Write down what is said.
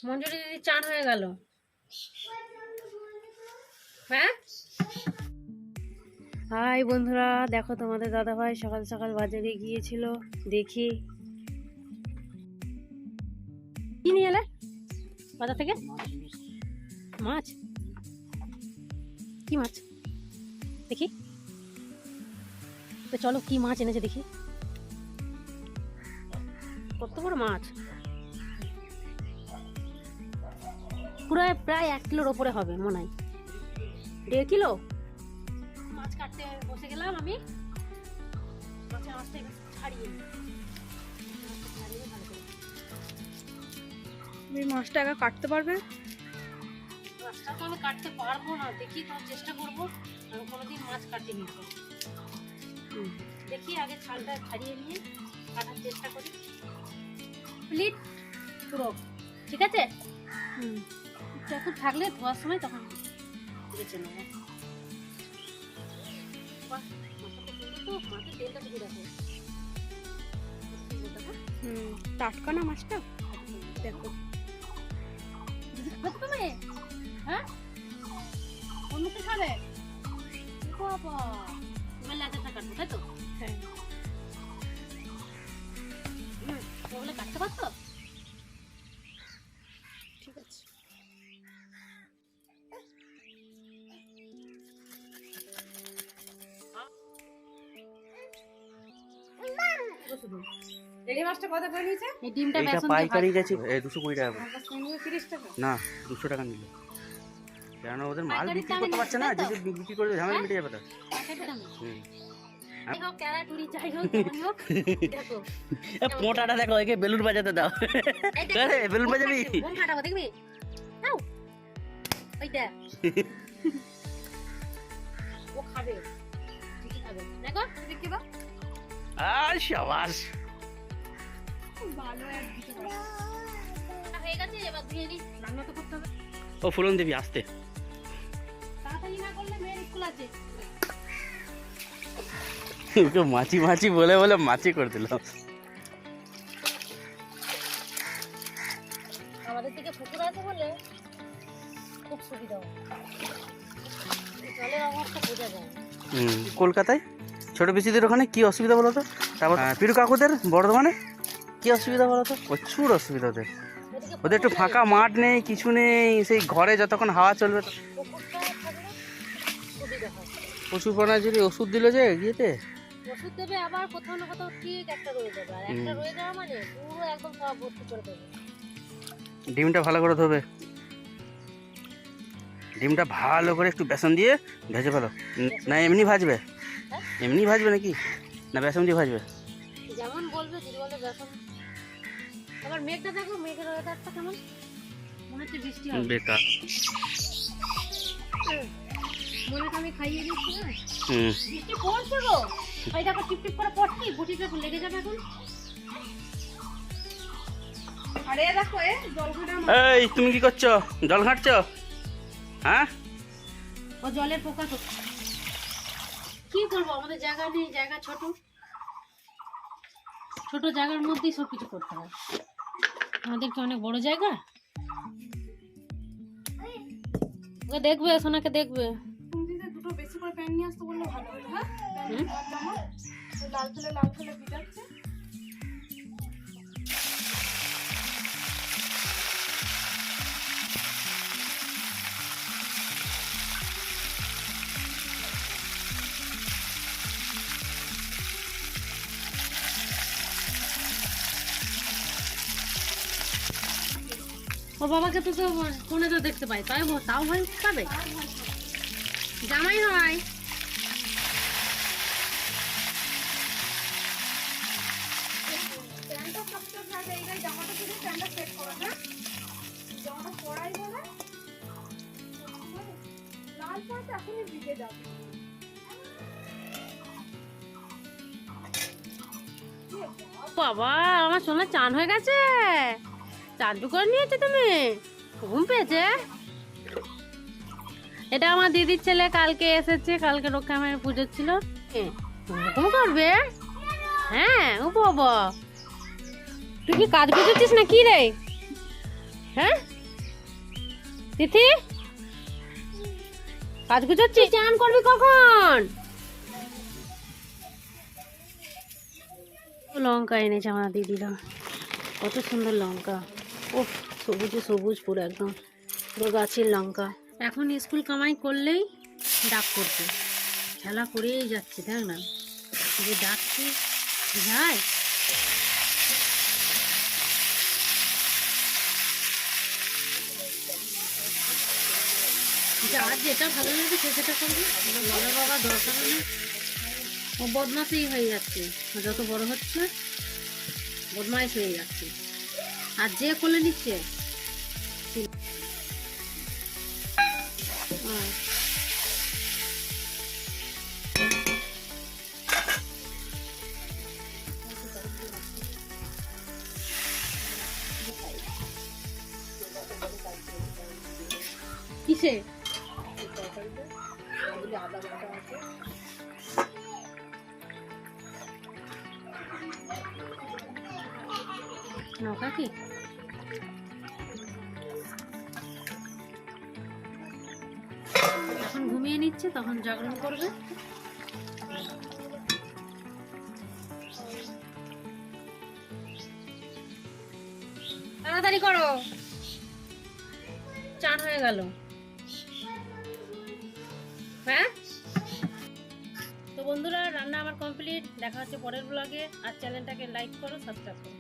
মঞ্জুরি দিদি চান হয়ে গেল। হ্যাঁ হাই বন্ধুরা, দেখো তোমাদের দাদা ভাই সকাল সকাল বাজারে গিয়েছিল। দেখি কি নিয়ে এলে বাজার থেকে? মাছ? কি মাছ দেখি তো, চলো কি মাছ এনেছে দেখি। কত বড় মাছ, পুরো প্রায় 1 কিলোর ওপরে হবে মনে হয়, 1.5 কিলো। মাছ কাটতে বসে গেলাম আমি। মাছটা ছাড়িয়ে তুমি মাছটা আগে কাটতে পারবে? মাছটা তো আমি কাটতে পারবো না, দেখি তো চেষ্টা করবো। আমি কোনোদিন মাছ কাটিনি তো, দেখি আগে ছালটা ছাড়িয়ে নিয়ে কাটার চেষ্টা করি। প্লিট পুরো ঠিক আছে। একটু থাকলে ধোয়ার সময় তখন বেছে নেবো। মাছের তেলটা ঢুকে দেখো, টাটকা না মাছটা? দেখো তুমি হ্যাঁ অন্যকে খাবে বাবা, তোমার লাচাটা কাটবো তাই তো? হ্যাঁ ওগুলো কাটতে পারতো? ঠিক আছে। এই মাছটা কত করে নিয়েছে? এই ডিমটা এটা বেসন পাইকারি গেছে 220 টাকা। 30 টাকা না 200 টাকা নিল, কেন ওদের মাল পাইকারি বিক্রি দামে করতে পারছে না, নিচ্ছে তাই যদি বিক্রি করে ঝামেলা মিটে যাবে তো। মোটাটা দেখো, একে বেলুন বাজাতে দাও। আরে বেলুন বাজাবি? বোম ফাটাবো দেখবি? নাও ওইটা ও খাবে, ঠিকই খাবে। দেখো দেখি দাও। আর শাবাশ, ভালো একদম হয়ে গেছে, এবার ধুয়ে নি। রান্না তো করতে হবে। ও ফুলন দেবী আসতে তাড়াতাড়ি না করলে মেয়ের স্কুল আছে। ওকে মাছি মাছি বলে বলে মাছি করে দিল। আমাদের দিকে পুকুর আছে বলে খুব সুবিধা হয়, জলের অভাবটা বোঝা যায়। কলকাতায় ছোট পিসিদের ওখানে কি অসুবিধা বলো তো? তারপর পিরু কাকুদের বর্ধমানে কি অসুবিধা বলো তো? প্রচুর অসুবিধা ওদের। ওদের একটু ফাঁকা মাঠ নেই, কিছু নেই, সেই ঘরে যতক্ষণ হাওয়া চলবে। পুকুরটা থাকলে সুবিধা হয়। পশু প্রাণীর যদি ওষুধ দিল যে গিয়েতে ওষুধ দেবে, আবার কোথাও না কোথাও ঠিক একটা রয়ে যাবে, আর একটা রয়ে যাওয়া মানে পুরো একদম সব ভর্তি করে দেবে। ডিমটা ভালো করে ধোবে, ডিমটা ভালো করে একটু বেসন দিয়ে ভেজে ফেলো। না এমনি ভাজবে? এমনি ভাজবে নাকি না বেসন দিয়ে ভাজবে? যেমন বলবে দিদি বলে বেসন। আবার মেঘটা দেখো, মেঘের ওয়েদারটা কেমন, মনে হচ্ছে বৃষ্টি হবে। বেকার। মনে তো আমি খাইয়ে দিচ্ছি না, বৃষ্টি পড়ছে গো। ওই দেখো টিপ টিপ করে পড়ছি, গুটিটা লেগে যাবে এখন। আরে দেখো এ জল ঘাটা এই তুমি কি করছো? জল ঘাঁটছো? হ্যাঁ ও জলের পোকা তো কি করবো, আমাদের জায়গা নেই, জায়গা ছোট, ছোট জায়গার মধ্যেই সব কিছু করতে হয়। আমাদের কি অনেক বড় জায়গা? ওকে দেখবে, সোনাকে দেখবে। তুমি যদি দুটো বেশি করে প্যান নিয়ে আসতে বললে ভালো হতো। হ্যাঁ লাল ফেলে ভিজাচ্ছে। ও বাবাকে তো ফোনে তো দেখতে পাই, তাই তাও ভয় পাবে। জামাই হয় প্যানটা সবচেয়ে ভালো, এই জামাটা যদি প্যানটা সেট করো না, জামাটা পরাই বলে লাল পাট এখনই ভিজে যাবে। বাবা, আমার সোনা চান হয়ে গেছে, চাঁদু করে নিয়েছে তুমি, ঘুম পেয়েছে। এটা আমার দিদির ছেলে কালকে এসেছে, কালকে রক্ষা মায়ের পুজো ছিল, ঘুম করবে। হ্যাঁ ও বাবা, তুই কি কাজ করছিস না কি রে? হ্যাঁ তিথি কাজ গুছাচ্ছি, চান করবি কখন? লঙ্কা এনেছে আমার দিদিরা, কত সুন্দর লঙ্কা। ও সবুজে সবুজ পুরো একদম, পুরো গাছের লঙ্কা। এখন স্কুল কামাই করলেই ডাক করছে, খেলা করেই যাচ্ছে, দেখ না যে ডাকছি যায়। যার যেটা ভালো লাগে সে সেটা করবে, বড় বাবা দরকার নেই। ও বদমাশই হয়ে যাচ্ছে, যত বড় হচ্ছে বদমাইশ হয়ে যাচ্ছে, আর যে কোলে নিচ্ছে কিসে নৌকা কি এখন ঘুমিয়ে নিচ্ছে, তখন জাগরণ করবে। তাড়াতাড়ি করো, চান হয়ে গেল। হ্যাঁ তো বন্ধুরা, রান্না আমার কমপ্লিট। দেখা হচ্ছে পরের ব্লগে। আর চ্যানেলটাকে লাইক করো, সাবস্ক্রাইব করো।